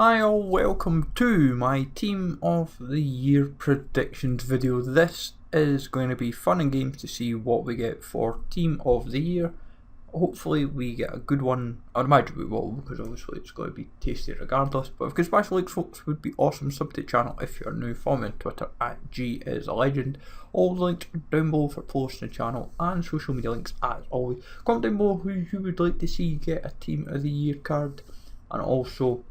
Hi all, welcome to my Team of the Year predictions video. This is going to be fun and games to see what we get for Team of the Year. Hopefully we get a good one. I'd imagine we will, because obviously it's going to be tasty regardless. But if you could smash the likes, folks, would be awesome. Sub to the channel if you're new. Follow me on Twitter at @GIsALegend. All the links are down below for posts on the channel and social media links as always. Comment down below who you would like to see get a Team of the Year card, and also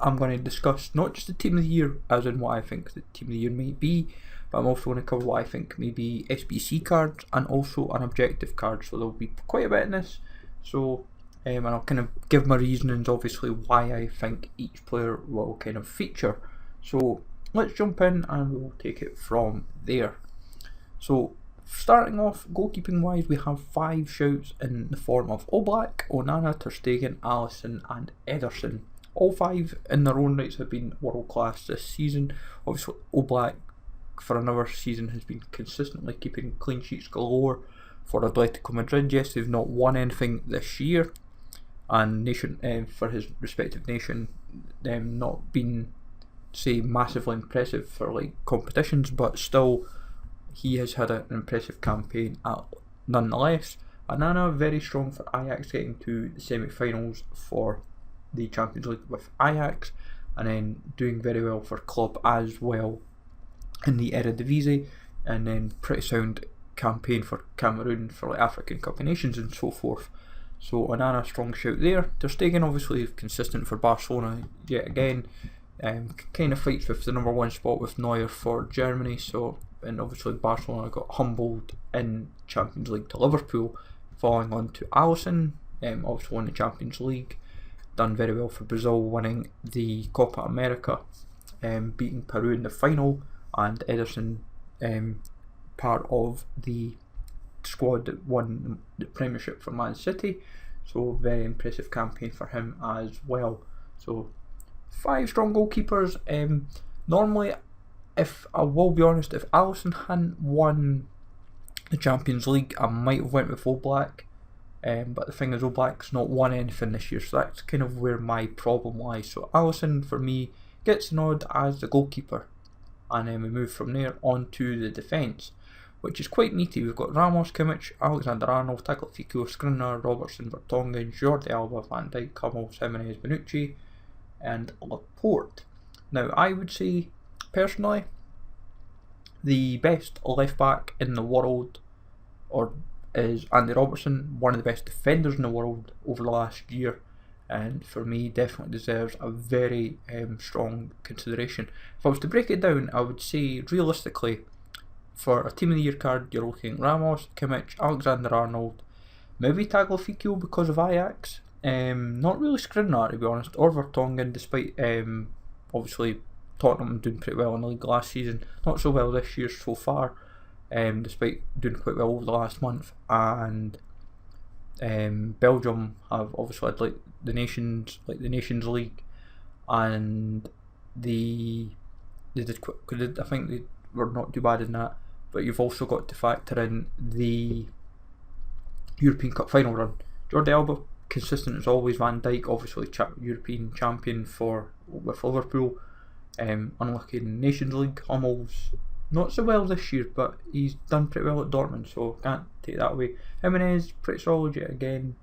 I'm going to discuss not just the Team of the Year as in what I think the Team of the Year may be, but I'm also going to cover what I think may be SBC cards and also an objective card, so there'll be quite a bit in this. So and I'll kind of give my reasonings obviously why I think each player will kind of feature. So let's jump in and we'll take it from there. So starting off, goalkeeping wise, we have 5 shouts in the form of Oblak, Onana, Ter Stegen, Alisson and Ederson. All 5 in their own rights have been world class this season. Obviously Oblak for another season has been consistently keeping clean sheets galore for Atletico Madrid. Yes, they've not won anything this year, and for his respective nation, not been, say, massively impressive for like competitions, but still he has had an impressive campaign nonetheless. Onana very strong for Ajax, getting to the semi-finals for the Champions League with Ajax, and then doing very well for club as well in the Eredivisie, and then pretty sound campaign for Cameroon for like African Cup of Nations and so forth. So Onana, strong shout there. Ter Stegen obviously consistent for Barcelona yet again, kind of fights with the #1 spot with Neuer for Germany. So, and obviously Barcelona got humbled in Champions League to Liverpool, falling on to Alisson, obviously won the Champions League. Done very well for Brazil, winning the Copa America, beating Peru in the final, and Ederson part of the squad that won the Premiership for Man City, so very impressive campaign for him as well. So 5 strong goalkeepers. Normally, if I will be honest, if Alisson hadn't won the Champions League, I might have went with Oblak. But the thing is, Oblak's not won anything this year, so that's kind of where my problem lies. So Alisson for me gets the nod as the goalkeeper, and then we move from there on to the defence, which is quite meaty. We've got Ramos, Kimmich, Alexander-Arnold, Tagliafico, Skriniar, Robertson, Vertonghen, Jordi Alba, Van Dijk, Hummels, Jimenez, Bonucci and Laporte. Now I would say personally the best left back in the world is Andy Robertson, one of the best defenders in the world over the last year, and for me definitely deserves a very strong consideration. If I was to break it down, I would say realistically for a Team of the Year card you're looking at Ramos, Kimmich, Alexander-Arnold, maybe Tagliafico because of Ajax, not really Skriniar to be honest, or Vertonghen, despite obviously Tottenham doing pretty well in the league last season, not so well this year so far, despite doing quite well over the last month. And Belgium have obviously had like the Nations League, and I think they were not too bad in that. But you've also got to factor in the European Cup final run. Jordi Alba consistent as always. Van Dijk obviously European champion with Liverpool, unlucky in the Nations League. Hummels not so well this year, but he's done pretty well at Dortmund, so can't take that away. Jimenez, pretty solid yet again.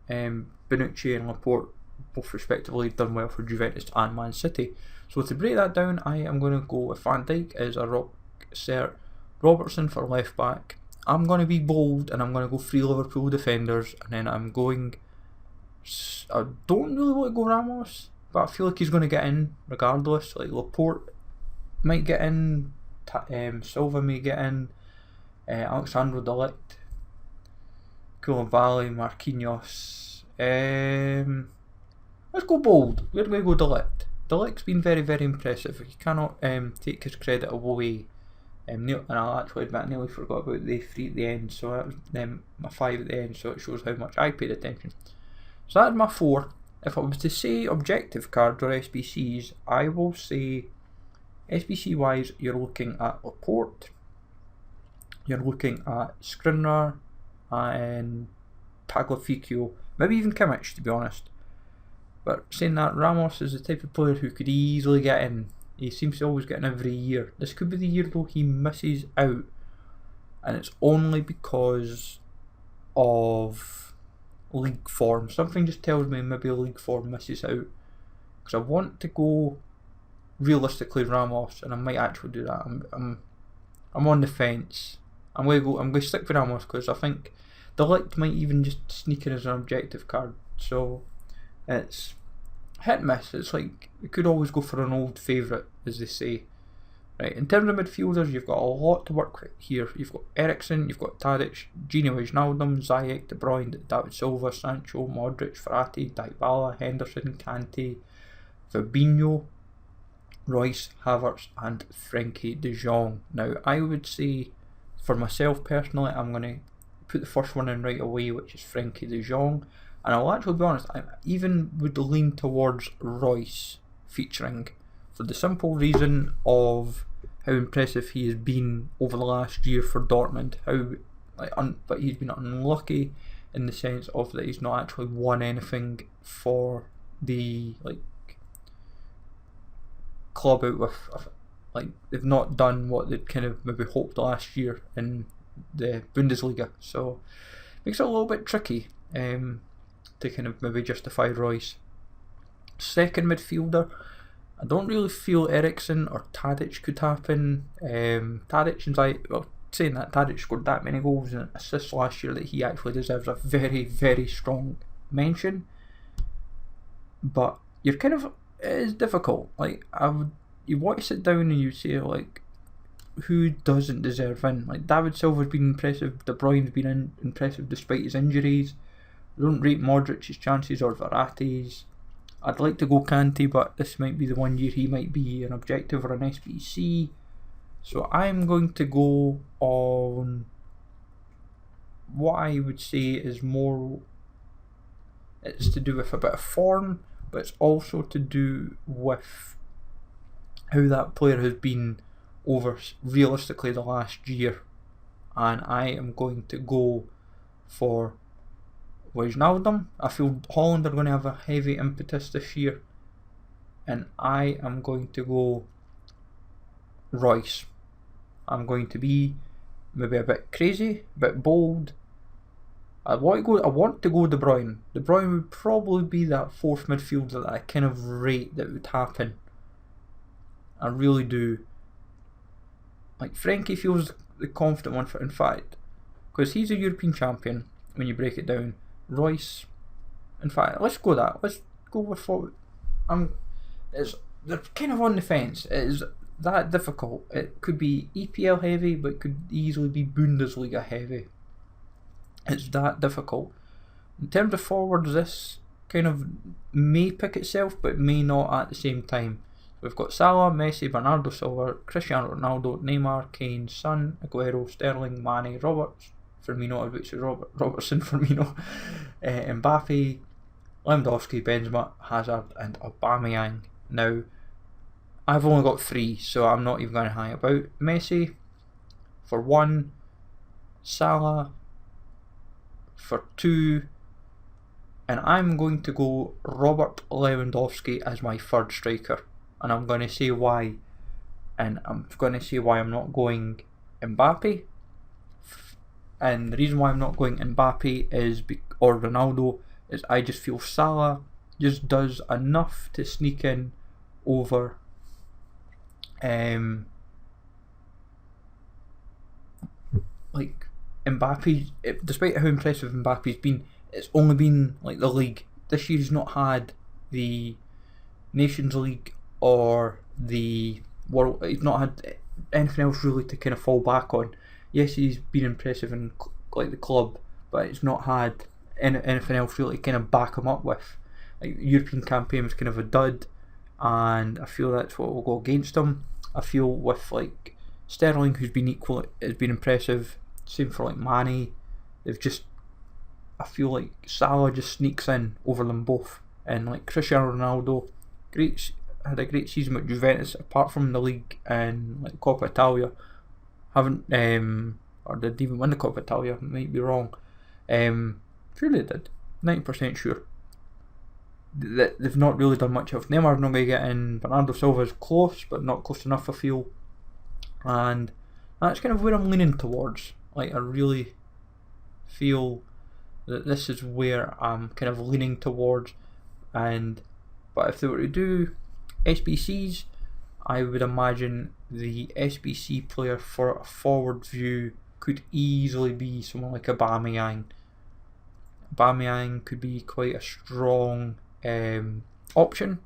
Bonucci and Laporte, both respectively, done well for Juventus and Man City. So to break that down, I am going to go with Van Dijk as a rock cert, Robertson for left back. I'm going to be bold and I'm going to go 3 Liverpool defenders, and then I don't really want to go Ramos, but I feel like he's going to get in regardless. Like Laporte might get in, Silva may get in, Alexander De Ligt, Koulibaly, Marquinhos. Let's go bold. We're going to go De Ligt. De Ligt's been very, very impressive. You cannot take his credit away. And I'll actually admit I nearly forgot about the 3 at the end, so that was my 5 at the end, so it shows how much I paid attention. So that's my 4. If I was to say objective cards or SBCs, I will say SBC wise you're looking at Laporte, you're looking at Skriniar and Tagliafico, maybe even Kimmich to be honest. But saying that, Ramos is the type of player who could easily get in. He seems to always get in every year. This could be the year though he misses out, and it's only because of league form. Something just tells me maybe league form misses out, because I want to go realistically Ramos, and I might actually do that. I'm on the fence. I'm going to stick with Ramos because I think De Ligt might even just sneak in as an objective card. So it's hit and miss. It's like you could always go for an old favourite, as they say. Right, in terms of midfielders, you've got a lot to work with here. You've got Eriksen, you've got Tadic, Gino Wijnaldum, Ziyech, De Bruyne, David Silva, Sancho, Modric, Verratti, Dybala, Henderson, Kante, Fabinho, Royce, Havertz and Frenkie De Jong. Now, I would say, for myself personally, I'm going to put the first one in right away, which is Frenkie De Jong. And I'll actually be honest, I even would lean towards Royce featuring, for the simple reason of how impressive he has been over the last year for Dortmund. But he's been unlucky in the sense of that he's not actually won anything for the club out with, they've not done what they'd kind of maybe hoped last year in the Bundesliga, so it makes it a little bit tricky to kind of maybe justify Royce. Second midfielder, I don't really feel Eriksen or Tadic could happen. Tadic and saying that, Tadic scored that many goals and assists last year that he actually deserves a very, very strong mention. But you're kind of, it is difficult. You want to sit down and you say who doesn't deserve in? David Silva's been impressive, De Bruyne's been impressive despite his injuries. I don't rate Modric's chances or Verratti's. I'd like to go Kante, but this might be the one year he might be an objective or an SBC. So I'm going to go on what I would say is more, it's to do with a bit of form, but it's also to do with how that player has been over realistically the last year. And I am going to go for Wijnaldum. I feel Holland are going to have a heavy impetus this year, and I am going to go Royce. I'm going to be maybe a bit crazy, a bit bold. I want to go De Bruyne. De Bruyne would probably be that fourth midfielder that I kind of rate that would happen. I really do. Frenkie feels the confident one in fact, because he's a European champion when you break it down. Royce, in fact, let's go that. Let's go with what they're kind of on the fence. It is that difficult. It could be EPL heavy, but it could easily be Bundesliga heavy. It's that difficult. In terms of forwards, this kind of may pick itself, but may not at the same time. We've got Salah, Messi, Bernardo Silva, Cristiano Ronaldo, Neymar, Kane, Son, Aguero, Sterling, Mane, Roberts, Firmino, which is Robertson, Firmino, Mbappe, Lewandowski, Benzema, Hazard and Aubameyang. Now, I've only got 3, so I'm not even going to hang about. Messi for 1, Salah for 2, and I'm going to go Robert Lewandowski as my third striker. And I'm going to say why. And I'm going to say why I'm not going Mbappe. And the reason why I'm not going Mbappe or Ronaldo is I just feel Salah just does enough to sneak in over Mbappe. Despite how impressive Mbappe's been, it's only been the league. This year he's not had the Nations League or the World. He's not had anything else really to kind of fall back on. Yes, he's been impressive in the club, but he's not had anything else really to kind of back him up with. The European campaign was kind of a dud, and I feel that's what will go against him. I feel with Sterling, who's been has been impressive. Same for Mane. I feel Salah just sneaks in over them both, and Cristiano Ronaldo, had a great season with Juventus, apart from the league and Coppa Italia. Haven't or did even win the Coppa Italia? Might be wrong. Surely did. 90% sure. they've not really done much of. Neymar not going to get in. Bernardo Silva is close, but not close enough, I feel. And that's kind of where I'm leaning towards. Like, I really feel that this is where I'm kind of leaning towards. But if they were to do SBCs, I would imagine the SBC player for a forward view could easily be someone like Aubameyang. Aubameyang could be quite a strong option,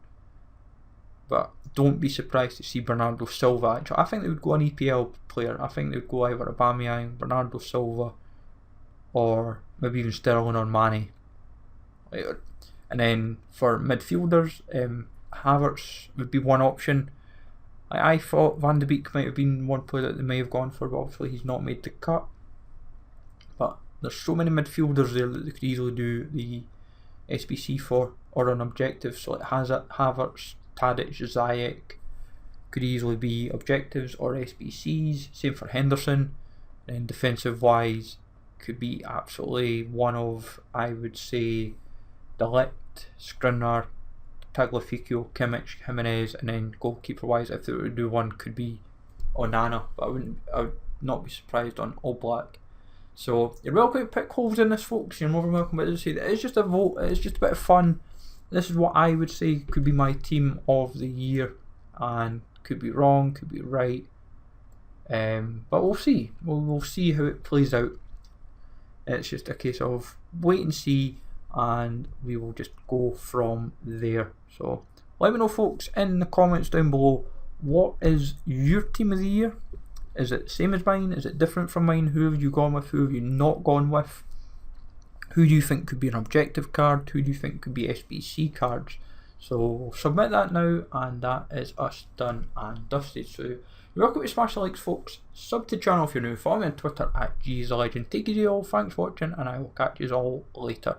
but don't be surprised to see Bernardo Silva. Actually, I think they would go an EPL player. I think they would go either Aubameyang, Bernardo Silva, or maybe even Sterling or Mane. And then for midfielders, Havertz would be one option. I thought Van Dijk might have been one player that they may have gone for, but obviously he's not made the cut. But there's so many midfielders there that they could easily do the SBC for, or an objective. So like Havertz, Tadic, Ziyech could easily be objectives or SBCs. Same for Henderson. And defensive wise, could be absolutely one of, I would say, Delict, Skriniar, Tagliafico, Kimmich, Jimenez, and then goalkeeper wise, if they were to do one, could be Onana, but I would not be surprised on Oblak. So you're welcome to pick holes in this, folks. You're more than welcome. But as I say, it's just a vote. It's just a bit of fun. This is what I would say could be my team of the year, and could be wrong, could be right. But we'll see. We'll see how it plays out. It's just a case of wait and see, and we will just go from there. So let me know, folks, in the comments down below, what is your team of the year? Is it the same as mine? Is it different from mine? Who have you gone with? Who have you not gone with? Who do you think could be an objective card? Who do you think could be SBC cards? So submit that now, and that is us done and dusted. So you're welcome to smash the likes, folks. Sub to the channel if you're new. Follow me on Twitter at GSLegend. Take it easy all. Thanks for watching, and I will catch you all later.